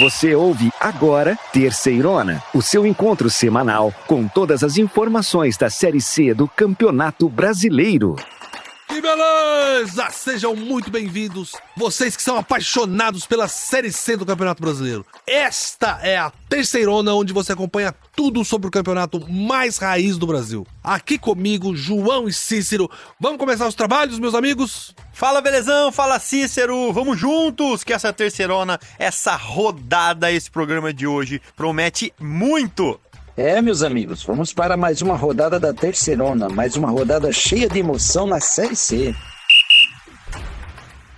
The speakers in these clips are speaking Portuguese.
Você ouve agora Terceirona, o seu encontro semanal com todas as informações da Série C do Campeonato Brasileiro. Que beleza! Sejam muito bem-vindos, vocês que são apaixonados pela Série C do Campeonato Brasileiro. Esta é a Terceirona, onde você acompanha tudo sobre o campeonato mais raiz do Brasil. Aqui comigo, João e Cícero. Vamos começar os trabalhos, meus amigos? Fala, Belezão! Fala, Cícero! Vamos juntos, que essa Terceirona, essa rodada, esse programa de hoje promete muito! Meus amigos, vamos para mais uma rodada da Terceirona, mais uma rodada cheia de emoção na Série C.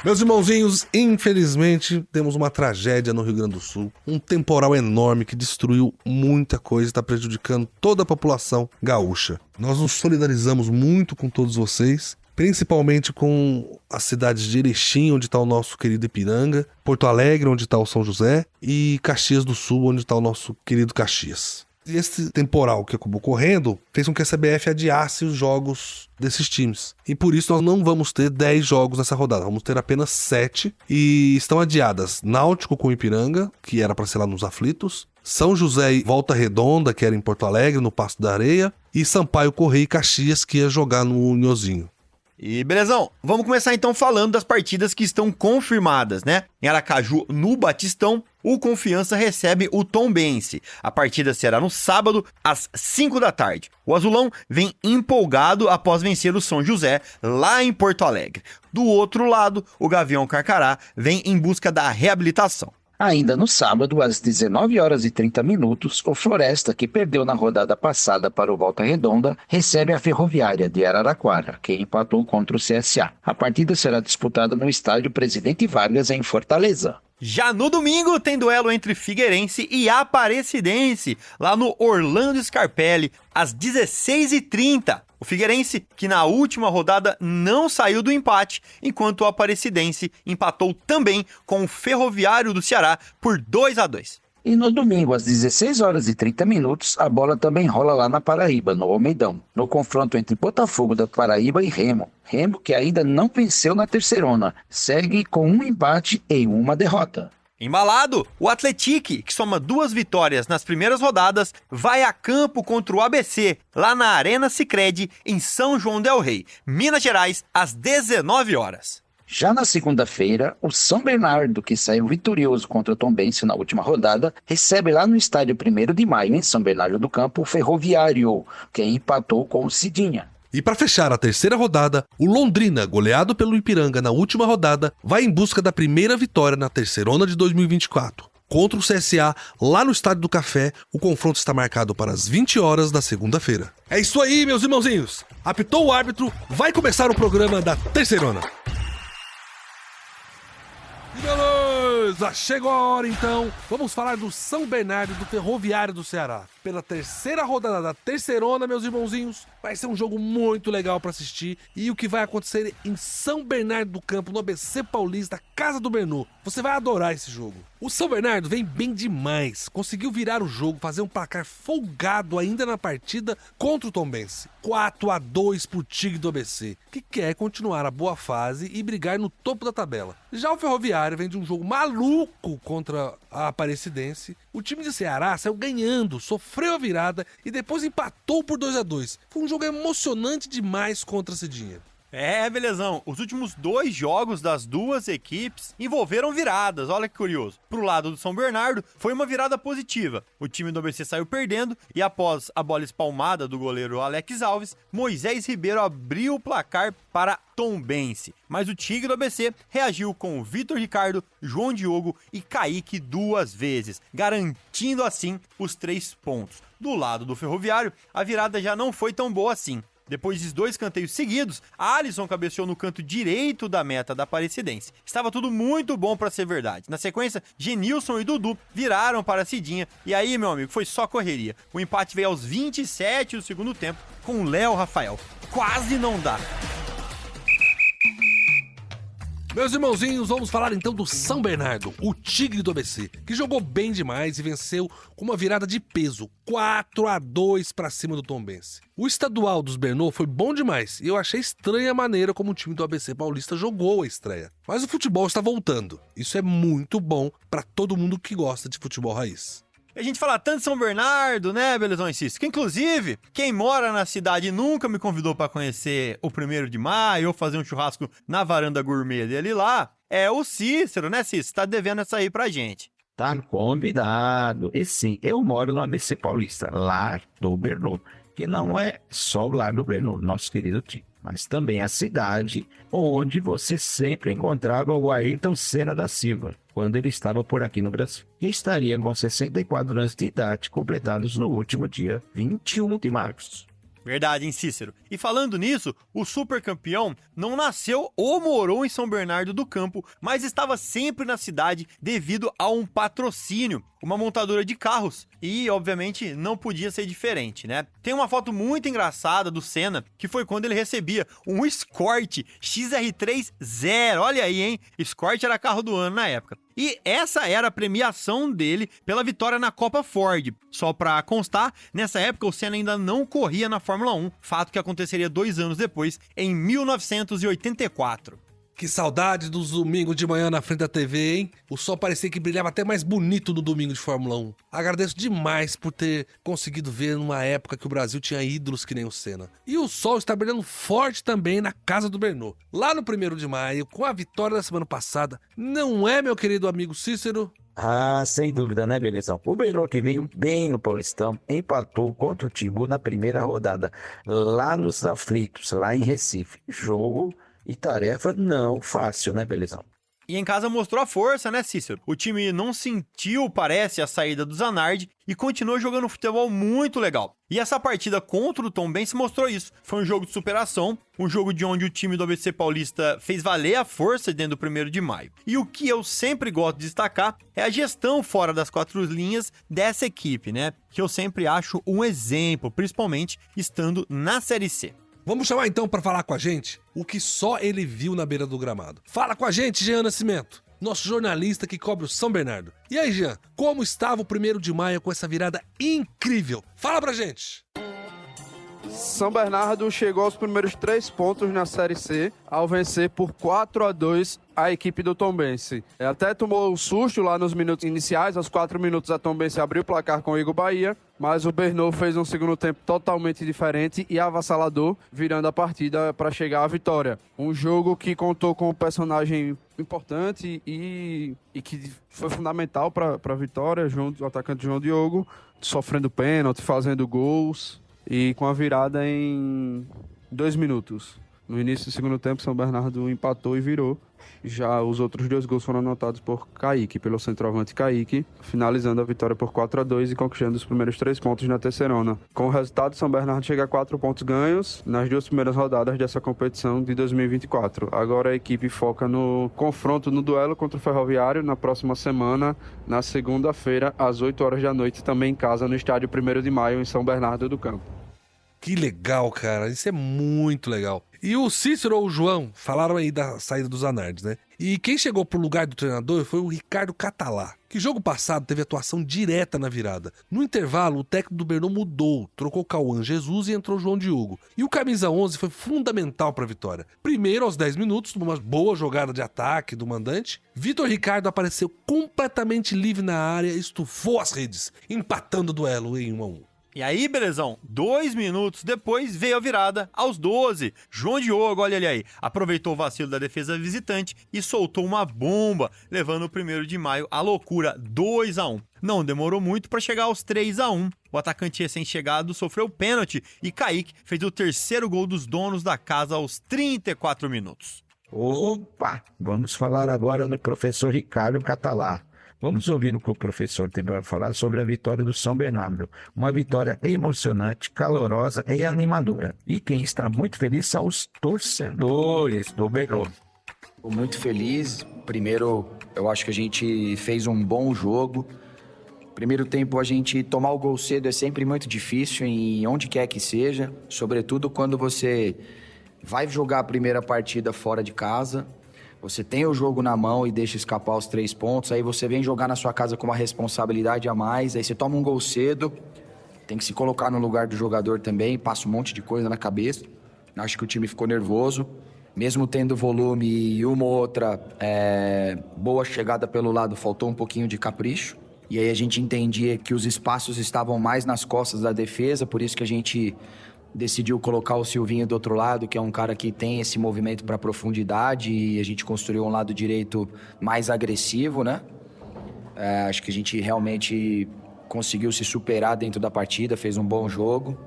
Meus irmãozinhos, infelizmente temos uma tragédia no Rio Grande do Sul. Um temporal enorme que destruiu muita coisa e está prejudicando toda a população gaúcha. Nós nos solidarizamos muito com todos vocês, principalmente com as cidades de Erechim, onde está o nosso querido Ipiranga, Porto Alegre, onde está o São José, e Caxias do Sul, onde está o nosso querido Caxias. E esse temporal que acabou correndo fez com que a CBF adiasse os jogos desses times. E por isso nós não vamos ter 10 jogos nessa rodada, vamos ter apenas 7. E estão adiadas Náutico com Ipiranga, que era para ser lá nos Aflitos, São José e Volta Redonda, que era em Porto Alegre, no Passo da Areia, e Sampaio Corrêa e Caxias, que ia jogar no Unhozinho. E belezão, vamos começar então falando das partidas que estão confirmadas, né? Em Aracaju, no Batistão, o Confiança recebe o Tombense. A partida será no sábado, às 5 da tarde. O Azulão vem empolgado após vencer o São José, lá em Porto Alegre. Do outro lado, o Gavião Carcará vem em busca da reabilitação. Ainda no sábado, às 19h30, o Floresta, que perdeu na rodada passada para o Volta Redonda, recebe a Ferroviária de Araraquara, que empatou contra o CSA. A partida será disputada no estádio Presidente Vargas, em Fortaleza. Já no domingo tem duelo entre Figueirense e Aparecidense, lá no Orlando Scarpelli, às 16h30. O Figueirense, que na última rodada não saiu do empate, enquanto o Aparecidense empatou também com o Ferroviário do Ceará por 2-2. E no domingo, às 16h30, a bola também rola lá na Paraíba, no Almeidão, no confronto entre Botafogo da Paraíba e Remo. Remo, que ainda não venceu na Terceirona, segue com um empate e uma derrota. Embalado, o Atlético, que soma 2 vitórias nas primeiras rodadas, vai a campo contra o ABC, lá na Arena Sicredi, em São João del Rei, Minas Gerais, às 19h. Já na segunda-feira, o São Bernardo, que saiu vitorioso contra o Tombense na última rodada, recebe lá no estádio 1º de Maio, em São Bernardo do Campo, o Ferroviário, que empatou com o Cidinha. E para fechar a terceira rodada, o Londrina, goleado pelo Ipiranga na última rodada, vai em busca da primeira vitória na Terceirona de 2024. Contra o CSA, lá no Estádio do Café, o confronto está marcado para as 20h da segunda-feira. É isso aí, meus irmãozinhos! Apitou o árbitro, vai começar o programa da Terceirona. E beleza, chegou a hora então, vamos falar do São Bernardo do Ferroviário do Ceará. Pela terceira rodada da Terceirona, meus irmãozinhos, vai ser um jogo muito legal para assistir. E o que vai acontecer em São Bernardo do Campo, no ABC Paulista, Casa do Bernô. Você vai adorar esse jogo. O São Bernardo vem bem demais, conseguiu virar o jogo, fazer um placar folgado ainda na partida contra o Tombense. 4-2 pro Tigre do ABC, que quer continuar a boa fase e brigar no topo da tabela. Já o Ferroviário vem de um jogo maluco contra a Aparecidense. O time de Ceará saiu ganhando, sofreu a virada e depois empatou por 2-2. Foi um jogo emocionante demais contra a Cidinha. Belezão, os últimos 2 jogos das duas equipes envolveram viradas, olha que curioso. Pro lado do São Bernardo, foi uma virada positiva. O time do ABC saiu perdendo e após a bola espalmada do goleiro Alex Alves, Moisés Ribeiro abriu o placar para Tombense. Mas o Tigre do ABC reagiu com Vitor Ricardo, João Diogo e Kaique 2 vezes, garantindo assim os 3 pontos. Do lado do Ferroviário, a virada já não foi tão boa assim. Depois de 2 canteios seguidos, Alisson cabeceou no canto direito da meta da Aparecidense. Estava tudo muito bom para ser verdade. Na sequência, Genilson e Dudu viraram para a Cidinha. E aí, meu amigo, foi só correria. O empate veio aos 27 do segundo tempo com Léo Rafael. Quase não dá. Meus irmãozinhos, vamos falar então do São Bernardo, o tigre do ABC, que jogou bem demais e venceu com uma virada de peso, 4-2 pra cima do Tombense. O estadual dos Bernô foi bom demais e eu achei estranha a maneira como o time do ABC Paulista jogou a estreia. Mas o futebol está voltando, isso é muito bom pra todo mundo que gosta de futebol raiz. A gente fala tanto de São Bernardo, né, Belezão e Cícero? Que, inclusive, quem mora na cidade e nunca me convidou pra conhecer o 1º de maio ou fazer um churrasco na varanda gourmet dele lá, é o Cícero, né, Cícero? Tá devendo essa aí pra gente. Tá convidado. E sim, eu moro no ABC Paulista, lá do Bernô, que não é só lá do Bernô, nosso querido time, mas também a cidade onde você sempre encontrava o Ayrton Senna da Silva, quando ele estava por aqui no Brasil. E estaria com 64 anos de idade, completados no último dia 21 de março. Verdade, hein, Cícero? E falando nisso, o super campeão não nasceu ou morou em São Bernardo do Campo, mas estava sempre na cidade devido a um patrocínio, uma montadora de carros. E, obviamente, não podia ser diferente, né? Tem uma foto muito engraçada do Senna, que foi quando ele recebia um Escort XR3 Zero. Olha aí, hein? Escort era carro do ano na época. E essa era a premiação dele pela vitória na Copa Ford. Só pra constar, nessa época o Senna ainda não corria na Fórmula 1, fato que aconteceria 2 anos depois, em 1984. Que saudade dos domingos de manhã na frente da TV, hein? O sol parecia que brilhava até mais bonito no domingo de Fórmula 1. Agradeço demais por ter conseguido ver numa época que o Brasil tinha ídolos que nem o Senna. E o sol está brilhando forte também na casa do Bernô. Lá no 1º de maio, com a vitória da semana passada, não é, meu querido amigo Cícero? Ah, sem dúvida, né, Belezão? O Bernô, que veio bem no Paulistão, empatou contra o Timbu na primeira rodada, lá nos Aflitos, lá em Recife. Jogo e tarefa não fácil, né, Belezão? E em casa mostrou a força, né, Cícero? O time não sentiu, parece, a saída do Zanardi e continuou jogando futebol muito legal. E essa partida contra o Tombense mostrou isso. Foi um jogo de superação, um jogo de onde o time do ABC Paulista fez valer a força dentro do 1º de maio. E o que eu sempre gosto de destacar é a gestão fora das 4 linhas dessa equipe, né? Que eu sempre acho um exemplo, principalmente estando na Série C. Vamos chamar então para falar com a gente o que só ele viu na beira do gramado. Fala com a gente, Jean Nascimento, nosso jornalista que cobre o São Bernardo. E aí, Jean, como estava o 1º de maio com essa virada incrível? Fala pra gente! São Bernardo chegou aos primeiros 3 pontos na Série C ao vencer por 4-2 a equipe do Tombense. Até tomou um susto lá nos minutos iniciais, aos 4 minutos a Tombense abriu o placar com o Igor Bahia, mas o Bernô fez um segundo tempo totalmente diferente e avassalador, virando a partida para chegar à vitória. Um jogo que contou com um personagem importante e que foi fundamental para a vitória, o atacante João Diogo, sofrendo pênalti, fazendo gols e com a virada em 2 minutos. No início do segundo tempo, São Bernardo empatou e virou. Já os outros 2 gols foram anotados por Kaique, pelo centroavante Kaique, finalizando a vitória por 4-2 e conquistando os primeiros 3 pontos na terceirona. Com o resultado, São Bernardo chega a 4 pontos ganhos nas 2 primeiras rodadas dessa competição de 2024. Agora a equipe foca no confronto, no duelo contra o Ferroviário, na próxima semana, na segunda-feira, às 8 horas da noite, também em casa, no estádio 1º de maio, em São Bernardo do Campo. Que legal, cara. Isso é muito legal. E o Cícero ou o João falaram aí da saída dos Zanardi, né? E quem chegou pro lugar do treinador foi o Ricardo Catalá, que jogo passado teve atuação direta na virada. No intervalo, o técnico do Bernô mudou, trocou Cauã Jesus e entrou João Diogo. E o camisa 11 foi fundamental para a vitória. Primeiro, aos 10 minutos, numa boa jogada de ataque do mandante, Vitor Ricardo apareceu completamente livre na área e estufou as redes, empatando o duelo em 1-1. E aí, belezão, 2 minutos depois veio a virada aos 12. João Diogo, olha ele aí, aproveitou o vacilo da defesa visitante e soltou uma bomba, levando o 1º de maio à loucura, 2-1. Não demorou muito para chegar aos 3-1. O atacante recém-chegado sofreu pênalti e Kaique fez o 3º gol dos donos da casa aos 34 minutos. Opa! Vamos falar agora do professor Ricardo Catalá. Vamos ouvir o que o professor tem para falar sobre a vitória do São Bernardo. Uma vitória emocionante, calorosa e animadora. E quem está muito feliz são os torcedores do Bernô. Estou muito feliz. Primeiro, eu acho que a gente fez um bom jogo. Primeiro tempo, a gente tomar o gol cedo é sempre muito difícil, em onde quer que seja. Sobretudo quando você vai jogar a primeira partida fora de casa. Você tem o jogo na mão e deixa escapar os 3 pontos, aí você vem jogar na sua casa com uma responsabilidade a mais, aí você toma um gol cedo, tem que se colocar no lugar do jogador também, passa um monte de coisa na cabeça. Acho que o time ficou nervoso, mesmo tendo volume e uma ou outra boa chegada pelo lado, faltou um pouquinho de capricho. E aí a gente entendia que os espaços estavam mais nas costas da defesa, por isso que a gente decidiu colocar o Silvinho do outro lado, que é um cara que tem esse movimento para profundidade, e a gente construiu um lado direito mais agressivo, né? Acho que a gente realmente conseguiu se superar dentro da partida, fez um bom jogo.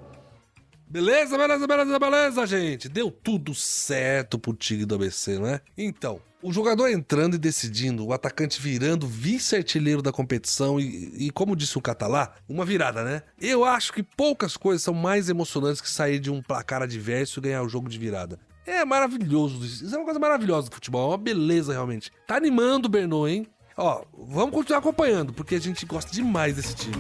Beleza, gente. Deu tudo certo pro time do ABC, não é? Então, o jogador entrando e decidindo, o atacante virando vice-artilheiro da competição e como disse o Catalá, uma virada, né? Eu acho que poucas coisas são mais emocionantes que sair de um placar adverso e ganhar o jogo de virada. É maravilhoso, isso é uma coisa maravilhosa do futebol, é uma beleza realmente. Tá animando o Bernô, hein? Ó, vamos continuar acompanhando, porque a gente gosta demais desse time.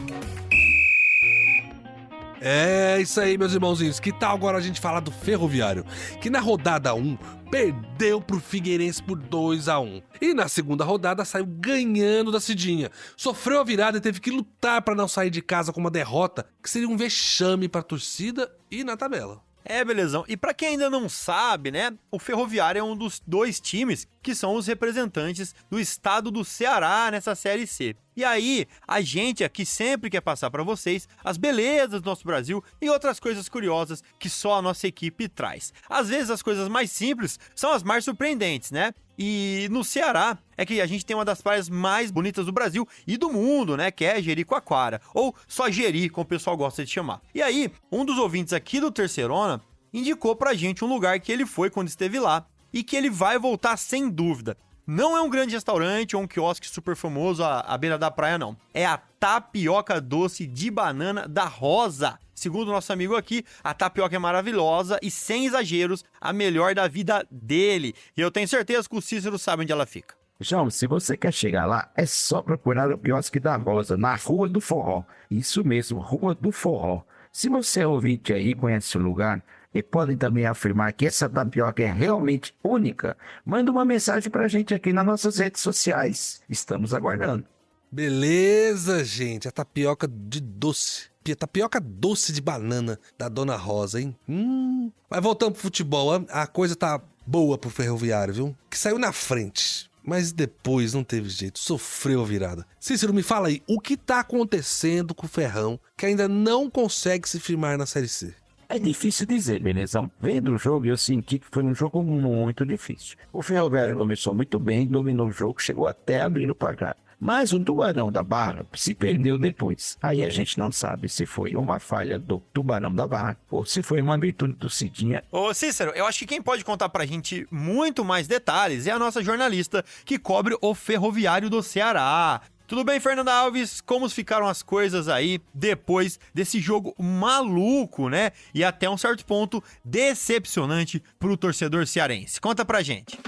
É isso aí, meus irmãozinhos. Que tal agora a gente falar do Ferroviário, que na rodada 1 perdeu pro Figueirense por 2-1. E na segunda rodada saiu ganhando da Cidinha. Sofreu a virada e teve que lutar para não sair de casa com uma derrota, que seria um vexame pra torcida e na tabela. Belezão. E pra quem ainda não sabe, né, o Ferroviário é um dos 2 times que são os representantes do estado do Ceará nessa Série C. E aí, a gente aqui sempre quer passar pra vocês as belezas do nosso Brasil e outras coisas curiosas que só a nossa equipe traz. Às vezes as coisas mais simples são as mais surpreendentes, né? E no Ceará é que a gente tem uma das praias mais bonitas do Brasil e do mundo, né? Que é Jericoacoara, ou só Jeri, como o pessoal gosta de chamar. E aí, um dos ouvintes aqui do Terceirona indicou pra gente um lugar que ele foi quando esteve lá e que ele vai voltar sem dúvida. Não é um grande restaurante ou um quiosque super famoso à beira da praia, não. É a tapioca doce de banana da Rosa. Segundo o nosso amigo aqui, a tapioca é maravilhosa e, sem exageros, a melhor da vida dele. E eu tenho certeza que o Cícero sabe onde ela fica. João, se você quer chegar lá, é só procurar o quiosque da Rosa, na Rua do Forró. Isso mesmo, Rua do Forró. Se você é ouvinte aí e conhece o lugar, e podem também afirmar que essa tapioca é realmente única, manda uma mensagem pra gente aqui nas nossas redes sociais. Estamos aguardando. Beleza, gente. A tapioca de doce. Tapioca doce de banana da Dona Rosa, hein? Mas voltando pro futebol, a coisa tá boa pro Ferroviário, viu? Que saiu na frente. Mas depois não teve jeito, sofreu a virada. Cícero, me fala aí, o que tá acontecendo com o Ferrão que ainda não consegue se firmar na Série C? É difícil dizer, beleza? Vendo o jogo, eu senti que foi um jogo muito difícil. O Ferroviário começou muito bem, dominou o jogo, chegou até a abrir o placar. Mas o Tubarão da Barra se perdeu depois. Aí a gente não sabe se foi uma falha do Tubarão da Barra ou se foi uma virtude do Cidinha. Ô Cícero, eu acho que quem pode contar pra gente muito mais detalhes é a nossa jornalista que cobre o Ferroviário do Ceará. Tudo bem, Fernanda Alves? Como ficaram as coisas aí depois desse jogo maluco, né? E até um certo ponto decepcionante pro torcedor cearense. Conta pra gente.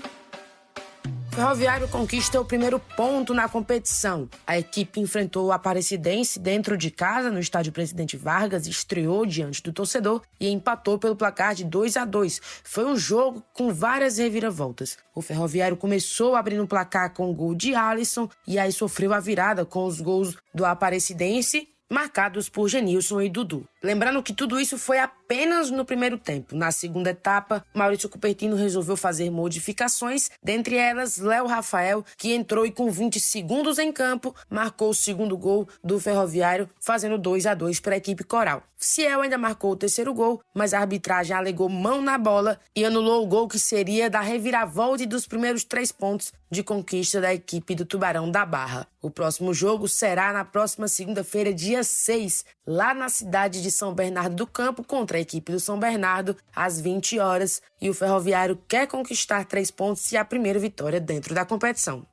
O Ferroviário conquista o primeiro ponto na competição. A equipe enfrentou o Aparecidense dentro de casa, no estádio Presidente Vargas, estreou diante do torcedor e empatou pelo placar de 2-2. Foi um jogo com várias reviravoltas. O Ferroviário começou abrindo o placar com o gol de Alisson e aí sofreu a virada com os gols do Aparecidense, marcados por Genilson e Dudu. Lembrando que tudo isso foi apenas no primeiro tempo. Na segunda etapa, Maurício Cupertino resolveu fazer modificações, dentre elas Léo Rafael, que entrou e com 20 segundos em campo, marcou o segundo gol do Ferroviário, fazendo 2-2 para a equipe coral. Ciel ainda marcou o terceiro gol, mas a arbitragem alegou mão na bola e anulou o gol que seria da reviravolta e dos primeiros 3 pontos de conquista da equipe do Tubarão da Barra. O próximo jogo será na próxima segunda-feira, dia 6, lá na cidade de São Bernardo do Campo, contra a equipe do São Bernardo, às 20 horas. E o Ferroviário quer conquistar 3 pontos e a primeira vitória dentro da competição.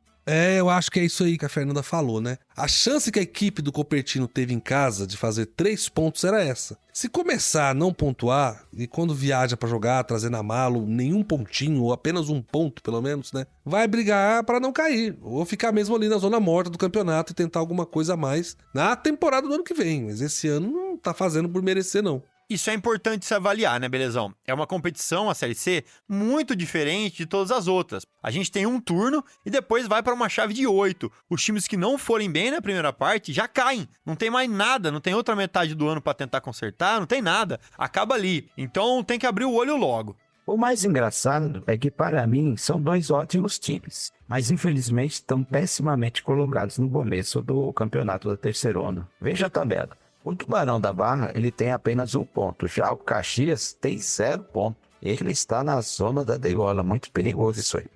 Eu acho que é isso aí que a Fernanda falou, né? A chance que a equipe do Cupertino teve em casa de fazer 3 pontos era essa. Se começar a não pontuar, e quando viaja pra jogar, trazer na mala nenhum pontinho, ou apenas 1 ponto pelo menos, né? Vai brigar pra não cair, ou ficar mesmo ali na zona morta do campeonato e tentar alguma coisa a mais na temporada do ano que vem. Mas esse ano não tá fazendo por merecer, não. Isso é importante se avaliar, né, belezão? É uma competição, a Série C, muito diferente de todas as outras. A gente tem um turno e depois vai para uma chave de 8. Os times que não forem bem na primeira parte já caem. Não tem mais nada, não tem outra metade do ano para tentar consertar, não tem nada. Acaba ali. Então tem que abrir o olho logo. O mais engraçado é que, para mim, são 2 ótimos times, mas infelizmente estão pessimamente colocados no começo do campeonato da Terceirona. Veja a tabela. O Tubarão da Barra, ele tem apenas 1 ponto, já o Caxias tem 0 ponto. Ele está na zona da degola, muito perigoso isso aí.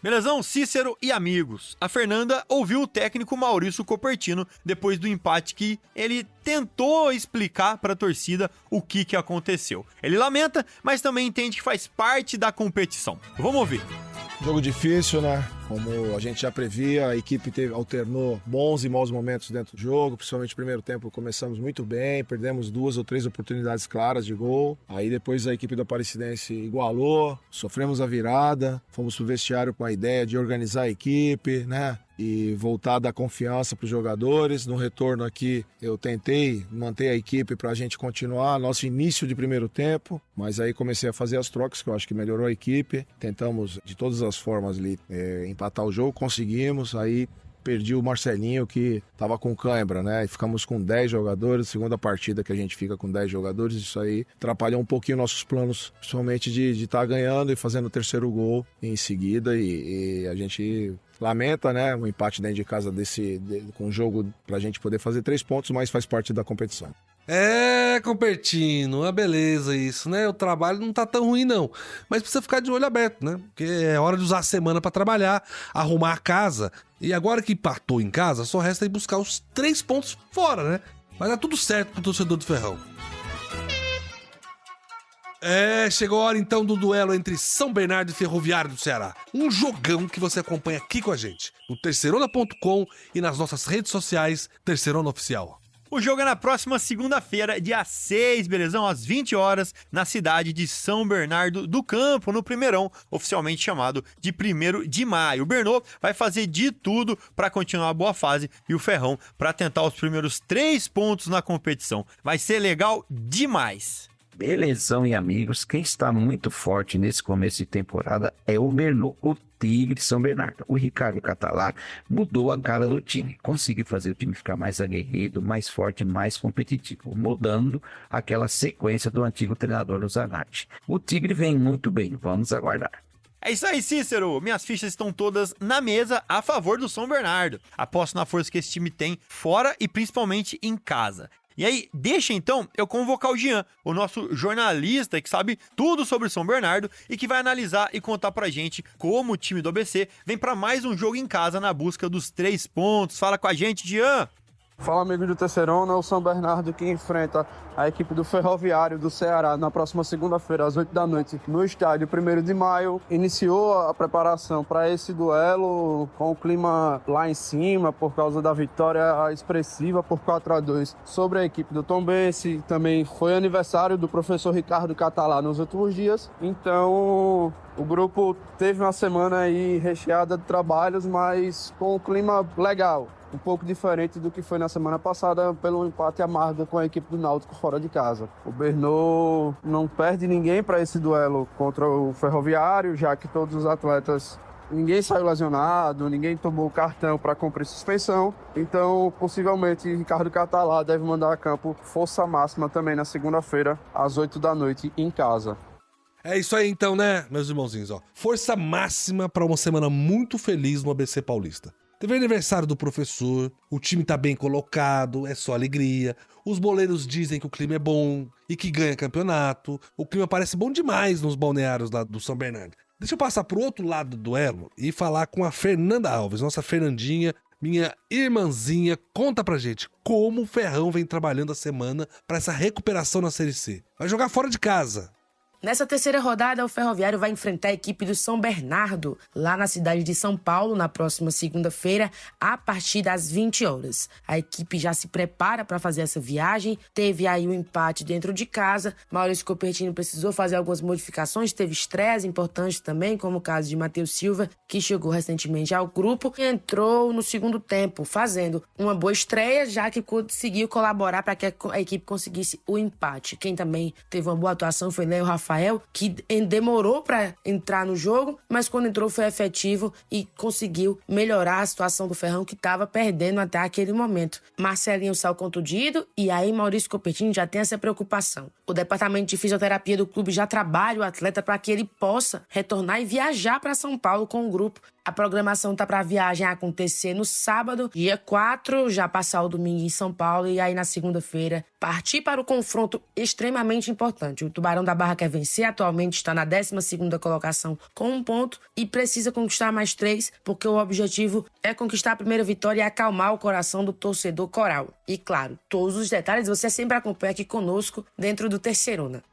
Belezão, Cícero e amigos. A Fernanda ouviu o técnico Maurício Copertino depois do empate que ele tentou explicar para a torcida o que aconteceu. Ele lamenta, mas também entende que faz parte da competição. Vamos ouvir. Jogo difícil, né? Como a gente já previa, a equipe alternou bons e maus momentos dentro do jogo, principalmente no primeiro tempo começamos muito bem, perdemos 2 ou 3 oportunidades claras de gol. Aí depois a equipe do Aparecidense igualou, sofremos a virada, fomos pro vestiário com a ideia de organizar a equipe, né? E voltar a dar confiança para os jogadores. No retorno aqui, eu tentei manter a equipe para a gente continuar nosso início de primeiro tempo, mas aí comecei a fazer as trocas, que eu acho que melhorou a equipe. Tentamos, de todas as formas ali, empatar o jogo, conseguimos. Aí perdi o Marcelinho, que estava com cãibra, né? E ficamos com 10 jogadores. Segunda partida que a gente fica com 10 jogadores, isso aí atrapalhou um pouquinho nossos planos, principalmente de estar ganhando e fazendo o terceiro gol em seguida. E a gente lamenta, né? Um empate dentro de casa com um jogo pra gente poder fazer 3 pontos, mas faz parte da competição. Copertino, é beleza isso, né? O trabalho não tá tão ruim, não. Mas precisa ficar de olho aberto, né? Porque é hora de usar a semana pra trabalhar, arrumar a casa. E agora que empatou em casa, só resta ir buscar os 3 pontos fora, né? Mas dá tudo certo pro torcedor do Ferrão. Chegou a hora então do duelo entre São Bernardo e Ferroviário do Ceará. Um jogão que você acompanha aqui com a gente, no terceirona.com e nas nossas redes sociais, Terceirona Oficial. O jogo é na próxima segunda-feira, dia 6, belezão, às 20 horas, na cidade de São Bernardo do Campo, no Primeirão, oficialmente chamado de 1º de maio. O Bernô vai fazer de tudo para continuar a boa fase e o Ferrão para tentar os primeiros 3 pontos na competição. Vai ser legal demais. Belezão e amigos, quem está muito forte nesse começo de temporada é o Bernô, o Tigre de São Bernardo. O Ricardo Catalá mudou a cara do time, conseguiu fazer o time ficar mais aguerrido, mais forte, mais competitivo, mudando aquela sequência do antigo treinador do Zanetti. O Tigre vem muito bem, vamos aguardar. É isso aí, Cícero. Minhas fichas estão todas na mesa a favor do São Bernardo. Aposto na força que esse time tem fora e principalmente em casa. E aí, deixa então eu convocar o Jean, o nosso jornalista que sabe tudo sobre o São Bernardo e que vai analisar e contar pra gente como o time do ABC vem pra mais um jogo em casa na busca dos 3 pontos. Fala com a gente, Jean! Fala, amigo do Terceirona, o São Bernardo que enfrenta a equipe do Ferroviário do Ceará na próxima segunda-feira, às 8 da noite, no estádio 1º de maio. Iniciou a preparação para esse duelo com o clima lá em cima, por causa da vitória expressiva por 4-2 sobre a equipe do Tombense. Também foi aniversário do professor Ricardo Catalá nos últimos dias, então o grupo teve uma semana aí recheada de trabalhos, mas com um clima legal. Um pouco diferente do que foi na semana passada pelo empate amargo com a equipe do Náutico fora de casa. O Bernô não perde ninguém para esse duelo contra o Ferroviário, já que todos os atletas, ninguém saiu lesionado, ninguém tomou cartão para cumprir suspensão. Então, possivelmente, Ricardo Catalá deve mandar a campo força máxima também na segunda-feira, às 8 da noite, em casa. É isso aí então, né, meus irmãozinhos, ó. Força máxima para uma semana muito feliz no ABC Paulista. Teve aniversário do professor, o time tá bem colocado, é só alegria. Os boleiros dizem que o clima é bom e que ganha campeonato. O clima parece bom demais nos balneários lá do São Bernardo. Deixa eu passar pro outro lado do duelo e falar com a Fernanda Alves, nossa Fernandinha, minha irmãzinha. Conta pra gente como o Ferrão vem trabalhando a semana pra essa recuperação na Série C. Vai jogar fora de casa. Nessa terceira rodada, o Ferroviário vai enfrentar a equipe do São Bernardo, lá na cidade de São Paulo, na próxima segunda-feira, a partir das 20 horas. A equipe já se prepara para fazer essa viagem, teve aí um empate dentro de casa, Maurício Copertino precisou fazer algumas modificações, teve estreias importantes também, como o caso de Matheus Silva, que chegou recentemente ao grupo e entrou no segundo tempo, fazendo uma boa estreia, já que conseguiu colaborar para que a equipe conseguisse o empate. Quem também teve uma boa atuação foi Léo Rafael, que demorou para entrar no jogo, mas quando entrou foi efetivo e conseguiu melhorar a situação do Ferrão, que estava perdendo até aquele momento. Marcelinho saiu contundido e aí Maurício Copertino já tem essa preocupação. O departamento de fisioterapia do clube já trabalha o atleta para que ele possa retornar e viajar para São Paulo com o grupo. A programação tá para a viagem acontecer no sábado, dia 4, já passar o domingo em São Paulo e aí na segunda-feira partir para o confronto extremamente importante. O Tubarão da Barra quer vencer, atualmente está na 12ª colocação com 1 ponto e precisa conquistar mais 3, porque o objetivo é conquistar a primeira vitória e acalmar o coração do torcedor coral. E claro, todos os detalhes você sempre acompanha aqui conosco dentro do Terceirona.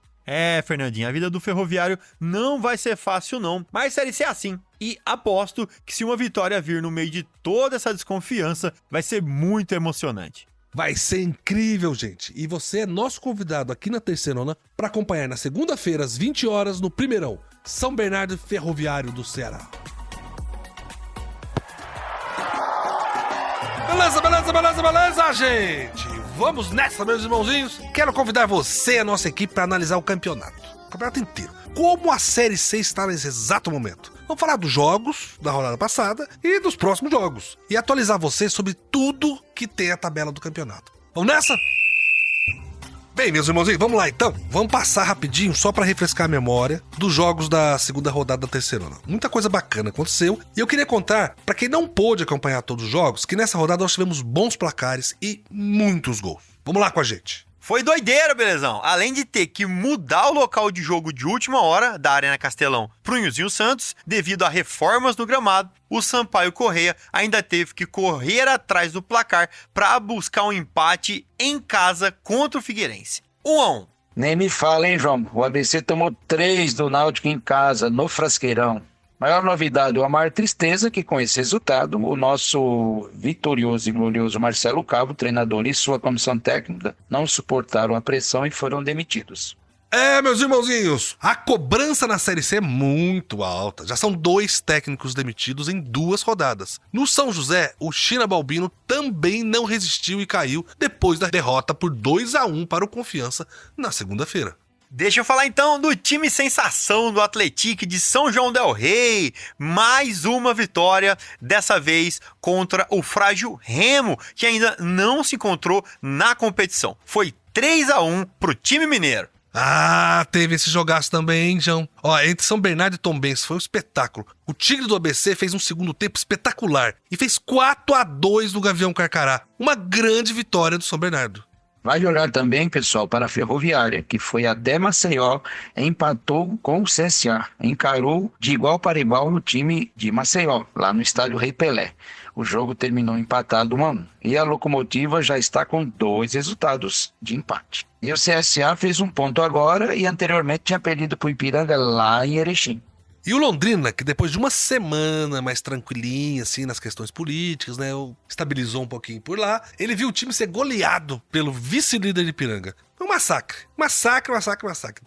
Fernandinho, a vida do Ferroviário não vai ser fácil não, mas Série C é assim. E aposto que se uma vitória vir no meio de toda essa desconfiança, vai ser muito emocionante. Vai ser incrível, gente. E você é nosso convidado aqui na Terceirona para acompanhar na segunda-feira, às 20 horas, no Primeirão, São Bernardo Ferroviário do Ceará. Beleza, gente? Vamos nessa, meus irmãozinhos. Quero convidar você e a nossa equipe para analisar o campeonato inteiro. Como a Série C está nesse exato momento. Vamos falar dos jogos da rodada passada e dos próximos jogos. E atualizar você sobre tudo que tem a tabela do campeonato. Vamos nessa? Bem, meus irmãozinhos, vamos lá então. Vamos passar rapidinho, só para refrescar a memória, dos jogos da segunda rodada da Terceirona. Muita coisa bacana aconteceu. E eu queria contar, para quem não pôde acompanhar todos os jogos, que nessa rodada nós tivemos bons placares e muitos gols. Vamos lá com a gente. Foi doideira, belezão. Além de ter que mudar o local de jogo de última hora da Arena Castelão pro Nilzinho Santos, devido a reformas no gramado, o Sampaio Corrêa ainda teve que correr atrás do placar para buscar um empate em casa contra o Figueirense. 1-1. Nem me fala, hein, João? O ABC tomou 3 do Náutico em casa, no Frasqueirão. Maior novidade, a maior tristeza que com esse resultado, o nosso vitorioso e glorioso Marcelo Cabo, treinador e sua comissão técnica, não suportaram a pressão e foram demitidos. Meus irmãozinhos, a cobrança na Série C é muito alta. Já são 2 técnicos demitidos em 2 rodadas. No São José, o China Balbino também não resistiu e caiu depois da derrota por 2-1 para o Confiança na segunda-feira. Deixa eu falar então do time sensação do Atlético de São João del Rei. Mais uma vitória, dessa vez contra o frágil Remo, que ainda não se encontrou na competição. Foi 3-1 pro time mineiro. Teve esse jogaço também, hein, João? Entre São Bernardo e Tombense foi um espetáculo. O Tigre do ABC fez um segundo tempo espetacular e fez 4-2 no Gavião Carcará. Uma grande vitória do São Bernardo. Vai olhar também, pessoal, para a Ferroviária, que foi até Maceió, empatou com o CSA, encarou de igual para igual no time de Maceió, lá no estádio Rei Pelé. O jogo terminou empatado 1-1. E a Locomotiva já está com 2 resultados de empate. E o CSA fez 1 ponto agora e anteriormente tinha perdido para o Ipiranga lá em Erechim. E o Londrina, que depois de uma semana mais tranquilinha, assim, nas questões políticas, né, estabilizou um pouquinho por lá, ele viu o time ser goleado pelo vice-líder de Ipiranga. Foi um massacre. Massacre.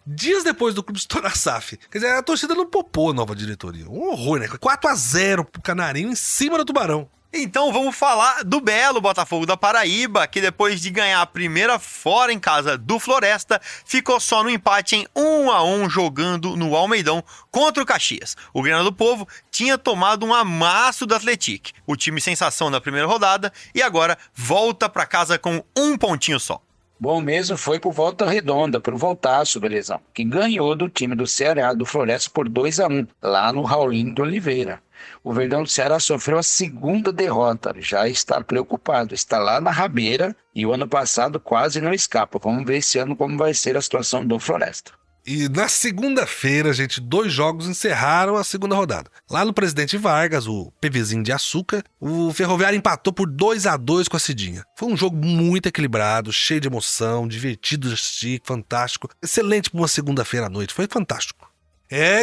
Dias depois do clube estourar a SAF. Quer dizer, a torcida não popou a nova diretoria. Um horror, né? 4-0 pro Canarinho em cima do Tubarão. Então vamos falar do belo Botafogo da Paraíba, que depois de ganhar a primeira fora em casa do Floresta, ficou só no empate em 1-1 jogando no Almeidão contra o Caxias. O Grana do Povo tinha tomado um amasso do Atlético, o time sensação da primeira rodada, e agora volta para casa com 1 pontinho só. Bom mesmo foi pro Volta Redonda, pro Voltaço, belezão, que ganhou do time do Ceará, do Floresta, por 2-1, lá no Raulinho de Oliveira. O Verdão do Ceará sofreu a segunda derrota, já está preocupado, está lá na rabeira e o ano passado quase não escapa. Vamos ver esse ano como vai ser a situação do Floresta. E na segunda-feira, gente, 2 jogos encerraram a segunda rodada. Lá no Presidente Vargas, o PVzinho de açúcar, o Ferroviário empatou por 2-2 com a Cidinha. Foi um jogo muito equilibrado, cheio de emoção, divertido de assistir, fantástico. Excelente para uma segunda-feira à noite, foi fantástico.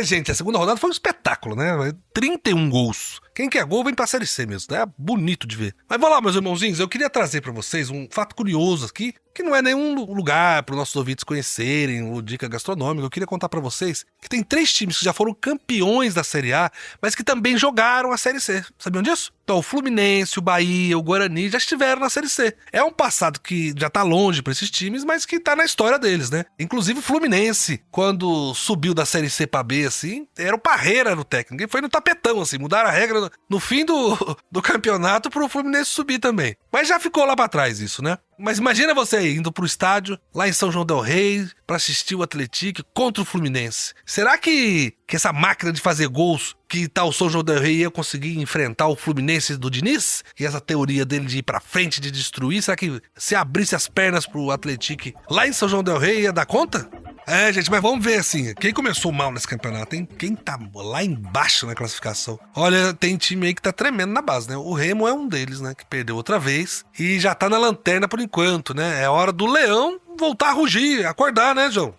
Gente, a segunda rodada foi um espetáculo, né? 31 gols. Quem quer gol vem pra Série C mesmo, né? Bonito de ver. Mas vamos lá, meus irmãozinhos, eu queria trazer pra vocês um fato curioso aqui, que não é nenhum lugar para os nossos ouvintes conhecerem, ou dica gastronômica. Eu queria contar pra vocês que tem 3 times que já foram campeões da Série A, mas que também jogaram a Série C. Sabiam disso? Então, o Fluminense, o Bahia, o Guarani já estiveram na Série C. É um passado que já tá longe pra esses times, mas que tá na história deles, né? Inclusive o Fluminense, quando subiu da Série C pra B, assim, era o Parreira no técnico, e foi no tapetão, assim, mudaram a regra no fim do campeonato pro Fluminense subir também. Mas já ficou lá pra trás isso, né? Mas imagina você indo pro estádio, lá em São João del Rei, pra assistir o Atlético contra o Fluminense. Será que essa máquina de fazer gols que tá o São João del Rei ia conseguir enfrentar o Fluminense do Diniz? E essa teoria dele de ir pra frente, de destruir, será que se abrisse as pernas pro Atlético lá em São João del Rei ia dar conta? Gente, mas vamos ver assim, quem começou mal nesse campeonato, hein? Quem tá lá embaixo na classificação? Olha, tem time aí que tá tremendo na base, né? O Remo é um deles, né? Que perdeu outra vez e já tá na lanterna por enquanto, né? É hora do Leão voltar a rugir, acordar, né, João?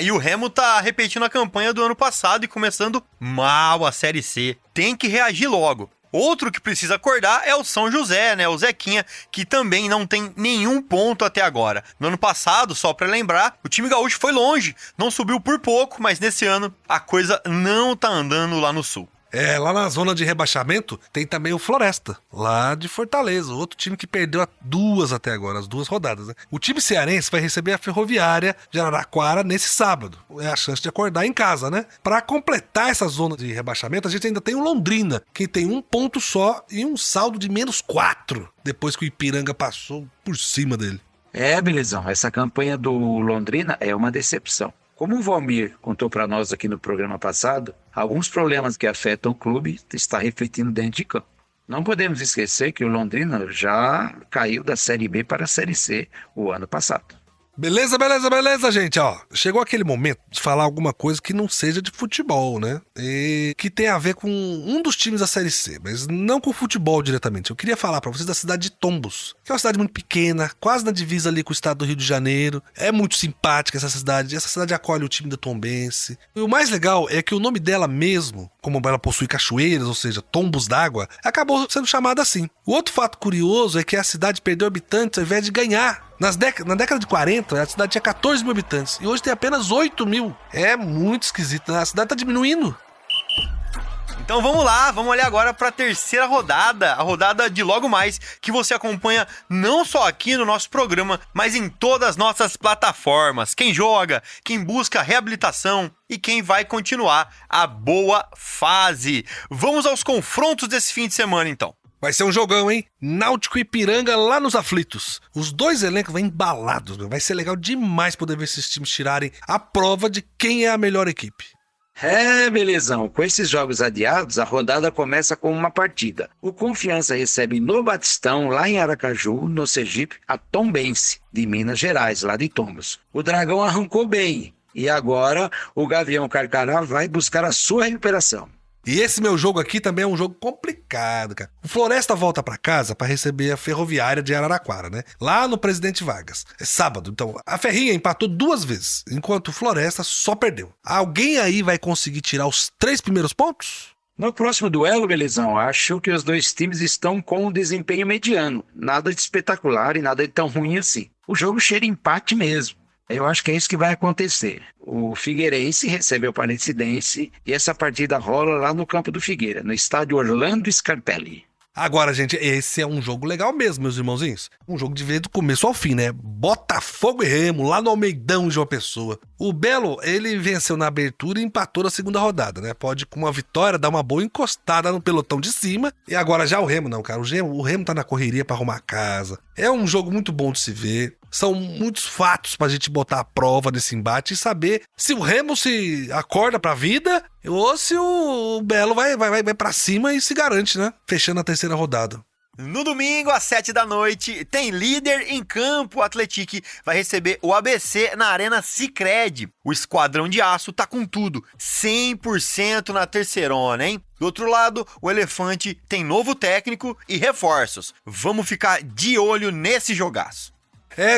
E o Remo tá repetindo a campanha do ano passado e começando mal a Série C. Tem que reagir logo. Outro que precisa acordar é o São José, né? O Zequinha, que também não tem nenhum ponto até agora. No ano passado, só pra lembrar, o time gaúcho foi longe, não subiu por pouco, mas nesse ano a coisa não tá andando lá no sul. Lá na zona de rebaixamento tem também o Floresta, lá de Fortaleza, outro time que perdeu até agora, as 2 rodadas, né? O time cearense vai receber a Ferroviária de Araraquara nesse sábado. É a chance de acordar em casa, né? Para completar essa zona de rebaixamento, a gente ainda tem o Londrina, que tem 1 ponto só e um saldo de -4, depois que o Ipiranga passou por cima dele. Belezão, essa campanha do Londrina é uma decepção. Como o Valmir contou para nós aqui no programa passado, alguns problemas que afetam o clube estão refletindo dentro de campo. Não podemos esquecer que o Londrina já caiu da Série B para a Série C o ano passado. Beleza, gente, ó. Chegou aquele momento de falar alguma coisa que não seja de futebol, né? E que tem a ver com um dos times da Série C, mas não com futebol diretamente. Eu queria falar pra vocês da cidade de Tombos, que é uma cidade muito pequena, quase na divisa ali com o estado do Rio de Janeiro. É muito simpática essa cidade acolhe o time da Tombense. E o mais legal é que o nome dela mesmo, como ela possui cachoeiras, ou seja, tombos d'água, acabou sendo chamada assim. O outro fato curioso é que a cidade perdeu habitantes ao invés de ganhar. Na década de 40, a cidade tinha 14 mil habitantes e hoje tem apenas 8 mil. É muito esquisito, né? A cidade tá diminuindo. Então vamos lá, vamos olhar agora para a terceira rodada, a rodada de logo mais, que você acompanha não só aqui no nosso programa, mas em todas as nossas plataformas. Quem joga, quem busca reabilitação e quem vai continuar a boa fase. Vamos aos confrontos desse fim de semana, então. Vai ser um jogão, hein? Náutico e Ipiranga lá nos aflitos. Os 2 elencos vão embalados, meu. Vai ser legal demais poder ver esses times tirarem a prova de quem é a melhor equipe. Belezão. Com esses jogos adiados, a rodada começa com uma partida. O Confiança recebe no Batistão, lá em Aracaju, no Sergipe, a Tombense, de Minas Gerais, lá de Tombos. O Dragão arrancou bem e agora o Gavião Carcará vai buscar a sua recuperação. E esse meu jogo aqui também é um jogo complicado, cara. O Floresta volta pra casa pra receber a Ferroviária de Araraquara, né? Lá no Presidente Vargas. É sábado, então a Ferrinha empatou 2 vezes, enquanto o Floresta só perdeu. Alguém aí vai conseguir tirar os 3 primeiros pontos? No próximo duelo, Belezão, acho que os 2 times estão com um desempenho mediano. Nada de espetacular e nada de tão ruim assim. O jogo cheira empate mesmo. Eu acho que é isso que vai acontecer. O Figueirense recebe o Aparecidense e essa partida rola lá no campo do Figueira, no estádio Orlando Scarpelli. Agora, gente, esse é um jogo legal mesmo, meus irmãozinhos. Um jogo de ver do começo ao fim, né? Botafogo e Remo, lá no Almeidão, João Pessoa. O Belo, ele venceu na abertura e empatou na segunda rodada, né? Pode, com uma vitória, dar uma boa encostada no pelotão de cima. E agora já o Remo não, cara. O Remo tá na correria pra arrumar a casa. É um jogo muito bom de se ver. São muitos fatos pra gente botar à prova nesse embate e saber se o Remo se acorda pra vida ou se o Belo vai pra cima e se garante, né? Fechando a terceira rodada. No domingo, às 7 da noite, tem líder em campo. O Atlético vai receber o ABC na Arena Sicredi. O Esquadrão de Aço tá com tudo, 100% na terceirona, hein? Do outro lado, o Elefante tem novo técnico e reforços. Vamos ficar de olho nesse jogaço.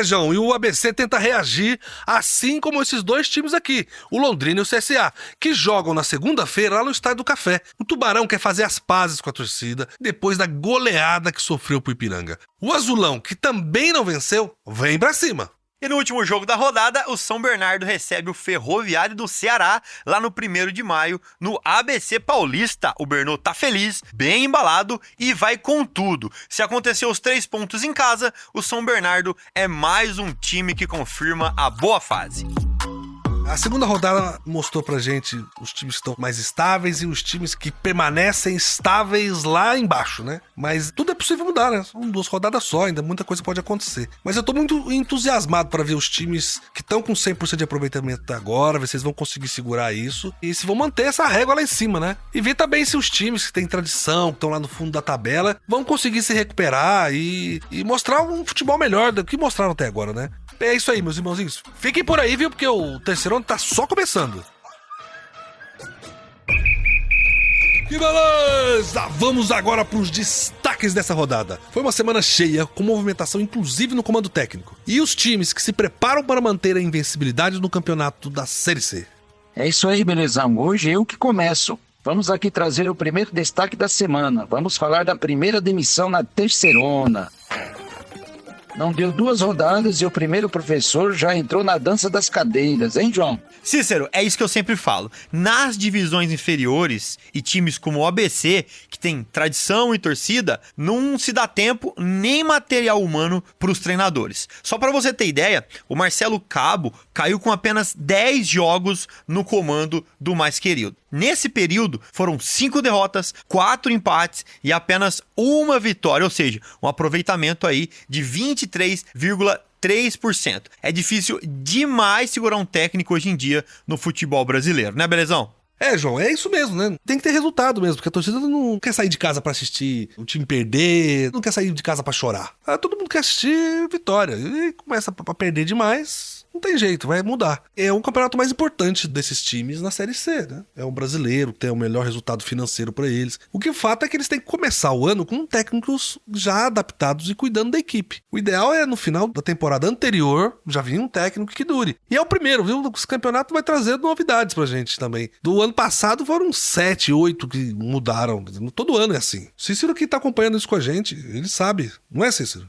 João, e o ABC tenta reagir, assim como esses dois times aqui, o Londrina e o CSA, que jogam na segunda-feira lá no Estádio do Café. O Tubarão quer fazer as pazes com a torcida, depois da goleada que sofreu pro Ipiranga. O Azulão, que também não venceu, vem pra cima. E no último jogo da rodada, o São Bernardo recebe o Ferroviário do Ceará, lá no 1º de maio, no ABC Paulista. O Bernô tá feliz, bem embalado e vai com tudo. Se acontecer os 3 pontos em casa, o São Bernardo é mais um time que confirma a boa fase. A segunda rodada mostrou pra gente os times que estão mais estáveis e os times que permanecem estáveis lá embaixo, né? Mas tudo é possível mudar, né? São 2 rodadas só, ainda muita coisa pode acontecer. Mas eu tô muito entusiasmado pra ver os times que estão com 100% de aproveitamento até agora, ver se eles vão conseguir segurar isso e se vão manter essa régua lá em cima, né? E ver também se os times que têm tradição, que estão lá no fundo da tabela, vão conseguir se recuperar e mostrar um futebol melhor do que mostraram até agora, né? É isso aí, meus irmãozinhos. Fiquem por aí, viu? Porque o terceirão tá só começando. Que beleza! Vamos agora para os destaques dessa rodada. Foi uma semana cheia, com movimentação inclusive no comando técnico. E os times que se preparam para manter a invencibilidade no campeonato da Série C. É isso aí, belezão. Hoje eu que começo. Vamos aqui trazer o primeiro destaque da semana. Vamos falar da primeira demissão na terceirona. Não deu 2 rodadas e o primeiro professor já entrou na dança das cadeiras, hein, João? Cícero, é isso que eu sempre falo. Nas divisões inferiores e times como o ABC, que tem tradição e torcida, não se dá tempo nem material humano para os treinadores. Só para você ter ideia, o Marcelo Cabo caiu com apenas 10 jogos no comando do mais querido. Nesse período, foram 5 derrotas, 4 empates e apenas 1 vitória, ou seja, um aproveitamento aí de 23,3%. É difícil demais segurar um técnico hoje em dia no futebol brasileiro, né, belezão? João, é isso mesmo, né? Tem que ter resultado mesmo, porque a torcida não quer sair de casa pra assistir o time perder, não quer sair de casa pra chorar. Todo mundo quer assistir vitória. E começa a perder demais, não tem jeito, vai mudar. É o campeonato mais importante desses times na Série C, né? É um brasileiro, tem o melhor resultado financeiro pra eles. O que o fato é que eles têm que começar o ano com técnicos já adaptados e cuidando da equipe. O ideal é, no final da temporada anterior, já vir um técnico que dure. E é o primeiro, viu? O campeonato vai trazer novidades pra gente também. Do ano passado foram 7, 8 que mudaram. Todo ano é assim. Cícero que tá acompanhando isso com a gente, ele sabe. Não é, Cícero?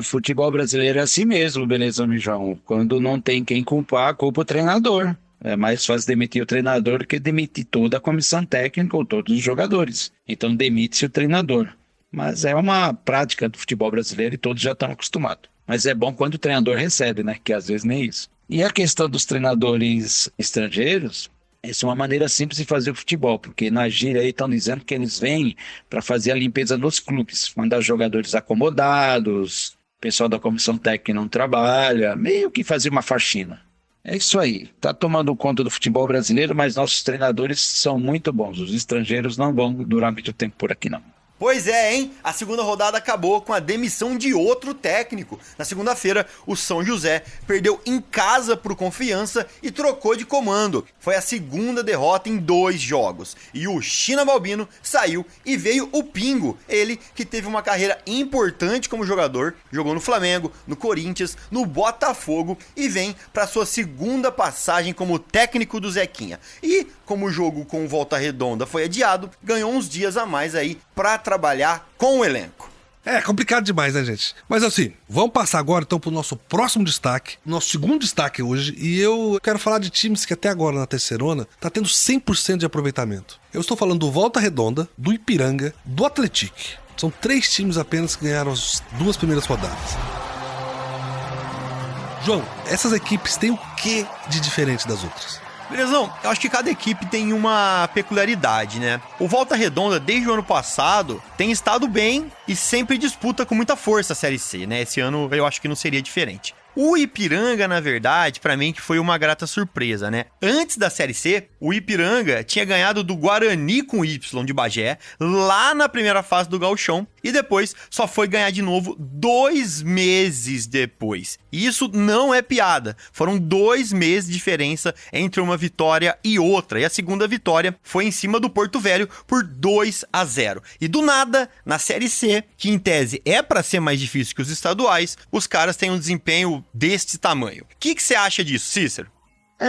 Futebol brasileiro é assim mesmo, beleza, João? Quando não tem quem culpar, culpa o treinador. É mais fácil demitir o treinador do que demitir toda a comissão técnica ou todos os jogadores. Então demite-se o treinador. Mas é uma prática do futebol brasileiro e todos já estão acostumados. Mas é bom quando o treinador recebe, né? Que às vezes nem isso. E a questão dos treinadores estrangeiros, essa é uma maneira simples de fazer o futebol, porque na gíria aí estão dizendo que eles vêm para fazer a limpeza nos clubes, mandar jogadores acomodados, o pessoal da comissão técnica não trabalha, meio que fazer uma faxina. É isso aí, tá tomando conta do futebol brasileiro, mas nossos treinadores são muito bons, os estrangeiros não vão durar muito tempo por aqui não. Pois é, hein? A segunda rodada acabou com a demissão de outro técnico. Na segunda-feira, o São José perdeu em casa pro Confiança e trocou de comando. Foi a segunda derrota em 2 jogos. E o China Balbino saiu e veio o Pingo. Ele que teve uma carreira importante como jogador, jogou no Flamengo, no Corinthians, no Botafogo e vem para sua segunda passagem como técnico do Zequinha. E como o jogo com Volta Redonda foi adiado, ganhou uns dias a mais aí para trabalhar com o elenco. É complicado demais, né, gente? Mas assim, vamos passar agora então pro nosso próximo destaque, nosso segundo destaque hoje, e eu quero falar de times que até agora na terceirona tá tendo 100% de aproveitamento. Eu estou falando do Volta Redonda, do Ipiranga, do Atlético. São 3 times apenas que ganharam as 2 primeiras rodadas. João, essas equipes têm o que de diferente das outras? Belezão, eu acho que cada equipe tem uma peculiaridade, né? O Volta Redonda, desde o ano passado, tem estado bem e sempre disputa com muita força a Série C, né? Esse ano eu acho que não seria diferente. O Ipiranga, na verdade, pra mim que foi uma grata surpresa, né? Antes da Série C, o Ipiranga tinha ganhado do Guarani com Y de Bagé, lá na primeira fase do Gauchão, e depois só foi ganhar de novo 2 meses depois. E isso não é piada. Foram 2 meses de diferença entre uma vitória e outra. E a segunda vitória foi em cima do Porto Velho por 2-0. E do nada, na Série C, que em tese é pra ser mais difícil que os estaduais, os caras têm um desempenho deste tamanho. O que você acha disso, Cícero?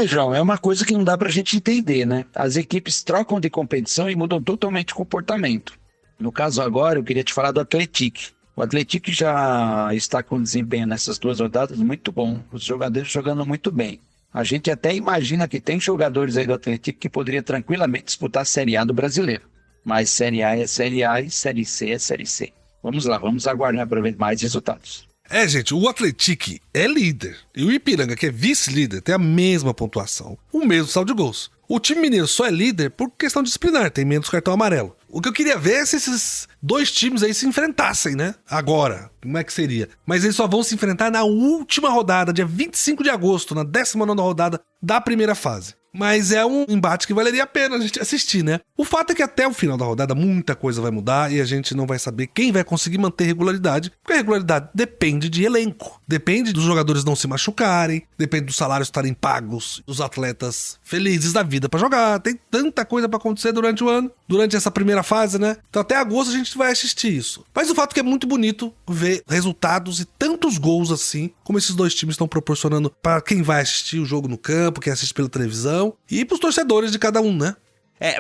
João, é uma coisa que não dá pra gente entender, né? As equipes trocam de competição e mudam totalmente o comportamento. No caso agora, eu queria te falar do Atlético. O Atlético já está com desempenho nessas 2 rodadas muito bom. Os jogadores jogando muito bem. A gente até imagina que tem jogadores aí do Atlético que poderiam tranquilamente disputar a Série A do Brasileiro. Mas Série A é Série A e Série C é Série C. Vamos lá, vamos aguardar para ver mais resultados. Gente, o Atlético é líder. E o Ipiranga, que é vice-líder, tem a mesma pontuação. O mesmo saldo de gols. O time mineiro só é líder por questão disciplinar, tem menos cartão amarelo. O que eu queria ver é se esses 2 times aí se enfrentassem, né? Agora, como é que seria? Mas eles só vão se enfrentar na última rodada, dia 25 de agosto, na 19ª rodada da primeira fase. Mas é um embate que valeria a pena a gente assistir, né? O fato é que até o final da rodada muita coisa vai mudar e a gente não vai saber quem vai conseguir manter regularidade, porque a regularidade depende de elenco, depende dos jogadores não se machucarem, depende dos salários estarem pagos, dos atletas felizes da vida pra jogar. Tem tanta coisa pra acontecer durante o ano, durante essa primeira fase, né? Então até agosto a gente vai assistir isso. Mas o fato é que é muito bonito ver resultados e tantos gols assim, como esses 2 times estão proporcionando para quem vai assistir o jogo no campo, quem assiste pela televisão, e pros torcedores de cada um, né?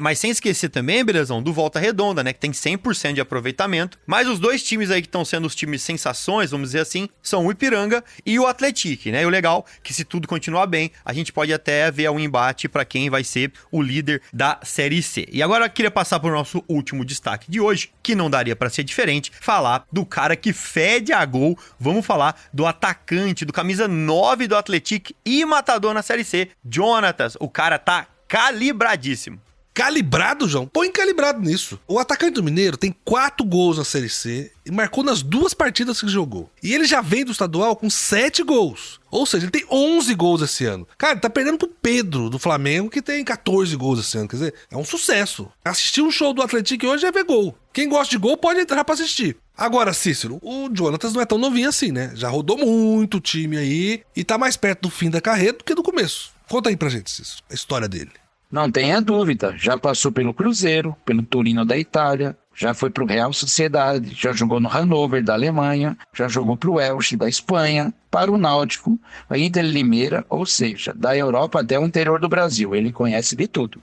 Mas sem esquecer também, Belezão, do Volta Redonda, né? Que tem 100% de aproveitamento. Mas os 2 times aí que estão sendo os times sensações, vamos dizer assim, são o Ipiranga e o Atlético, né? E o legal é que se tudo continuar bem, a gente pode até ver um embate para quem vai ser o líder da Série C. E agora eu queria passar pro nosso último destaque de hoje, que não daria para ser diferente, falar do cara que fede a gol. Vamos falar do atacante, do camisa 9 do Atlético e matador na Série C, Jonatas. O cara tá calibradíssimo. Calibrado, João? Põe calibrado nisso. O atacante do Mineiro tem 4 gols na Série C e marcou nas 2 partidas que jogou. E ele já vem do estadual com 7 gols. Ou seja, ele tem 11 gols esse ano. Cara, ele tá perdendo pro Pedro, do Flamengo, que tem 14 gols esse ano. Quer dizer, é um sucesso. Assistir um show do Atlético hoje é ver gol. Quem gosta de gol pode entrar pra assistir. Agora, Cícero, o Jonatas não é tão novinho assim, né? Já rodou muito o time aí e tá mais perto do fim da carreira do que do começo. Conta aí pra gente, Cícero, a história dele. Não tenha dúvida, já passou pelo Cruzeiro, pelo Torino da Itália, já foi para o Real Sociedade, já jogou no Hannover da Alemanha, já jogou para o Elche da Espanha, para o Náutico, a Inter Limeira, ou seja, da Europa até o interior do Brasil, ele conhece de tudo.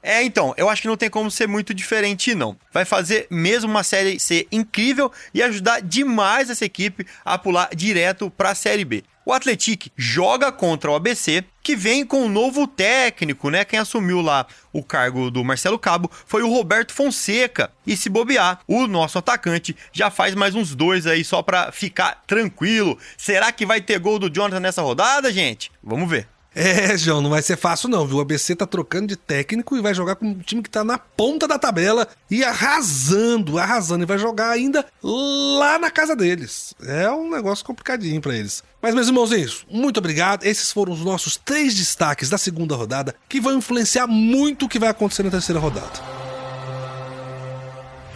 Então, eu acho que não tem como ser muito diferente, não. Vai fazer mesmo uma Série C incrível e ajudar demais essa equipe a pular direto para a Série B. O Atlético joga contra o ABC, que vem com um novo técnico, né? Quem assumiu lá o cargo do Marcelo Cabo foi o Roberto Fonseca. E se bobear, o nosso atacante já faz mais uns 2 aí só pra ficar tranquilo. Será que vai ter gol do Jonathan nessa rodada, gente? Vamos ver. João, não vai ser fácil não, viu? O ABC tá trocando de técnico e vai jogar com um time que tá na ponta da tabela e arrasando, e vai jogar ainda lá na casa deles. É um negócio complicadinho pra eles. Mas, meus irmãozinhos, muito obrigado. Esses foram os nossos 3 destaques da segunda rodada que vão influenciar muito o que vai acontecer na terceira rodada.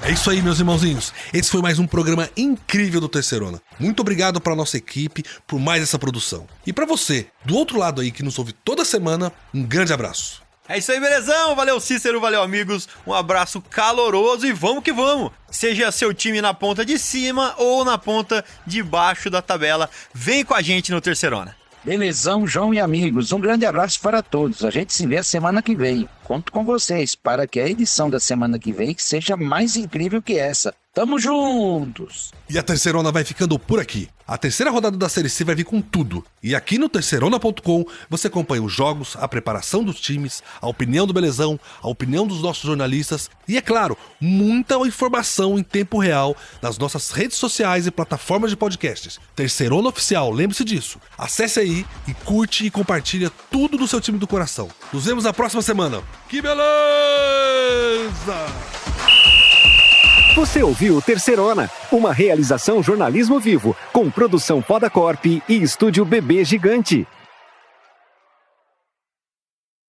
É isso aí, meus irmãozinhos. Esse foi mais um programa incrível do Terceirona. Muito obrigado para nossa equipe por mais essa produção. E para você, do outro lado aí que nos ouve toda semana, um grande abraço. É isso aí, belezão? Valeu, Cícero, valeu, amigos. Um abraço caloroso e vamos que vamos. Seja seu time na ponta de cima ou na ponta de baixo da tabela, vem com a gente no Terceirona. Belezão, João e amigos, um grande abraço para todos. A gente se vê a semana que vem. Conto com vocês para que a edição da semana que vem seja mais incrível que essa. Tamo juntos! E a Terceirona vai ficando por aqui. A terceira rodada da Série C vai vir com tudo. E aqui no Terceirona.com você acompanha os jogos, a preparação dos times, a opinião do Belezão, a opinião dos nossos jornalistas e, é claro, muita informação em tempo real nas nossas redes sociais e plataformas de podcasts. Terceirona Oficial, lembre-se disso. Acesse aí e curte e compartilha tudo do seu time do coração. Nos vemos na próxima semana. Que beleza! Você ouviu Terceirona, uma realização jornalismo vivo, com produção Foda Corp e estúdio Bebê Gigante.